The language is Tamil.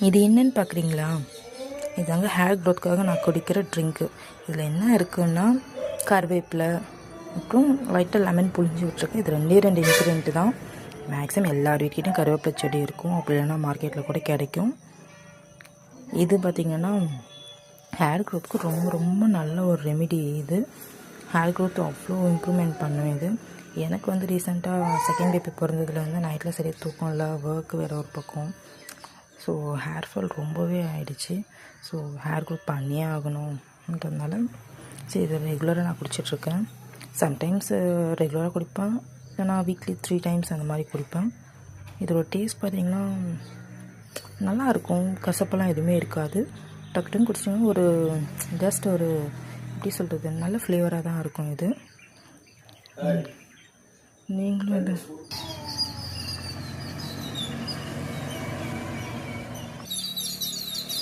இது என்னன்னு பார்க்குறீங்களா? இதாங்க ஹேர் க்ரோத்துக்காக நான் குடிக்கிற ட்ரிங்க்கு. இதில் என்ன இருக்குன்னா கருவேப்பிலை அப்புறம் லைட்டாக லெமன் புழிஞ்சு விட்ருக்கேன். இது 2 இன்க்ரீடியன்ட்டு தான். மேக்ஸிமம் எல்லார் வீட்கிட்டையும் கருவேப்பிலை செடி இருக்கும், அப்படி இல்லைன்னா மார்க்கெட்டில் கூட கிடைக்கும். இது பார்த்திங்கன்னா ஹேர் க்ரோத்துக்கு ரொம்ப ரொம்ப நல்ல ஒரு ரெமிடி. இது ஹேர் க்ரோத் அவ்வளோ இம்ப்ரூவ்மெண்ட் பண்ணும். இது எனக்கு வந்து ரீசெண்டாக செகண்ட் பேபி பிறந்ததுலேருந்து நைட்டில் சரியாக தூக்கம் இல்லை, ஒர்க் வேறு ஒரு பக்கம். ஸோ ஹேர் ஃபால் ரொம்பவே ஆகிடுச்சு. ஸோ ஹேர் க்ரோத் பண்ணியே ஆகணுன்றதுனால சரி இதை ரெகுலராக நான் குடிச்சிட்ருக்கேன். சம்டைம்ஸ் ரெகுலராக குடிப்பேன், இல்லைனா வீக்லி 3 டைம்ஸ் அந்த மாதிரி குடிப்பேன். இதோட டேஸ்ட் பார்த்திங்கன்னா நல்லாயிருக்கும், கசப்பெல்லாம் எதுவுமே இருக்காது. டக்குன்னு குடிச்சிங்கன்னா ஒரு ஜஸ்ட் ஒரு எப்படி சொல்கிறது, நல்ல ஃப்ளேவராக தான் இருக்கும் இது. நீங்களும் இது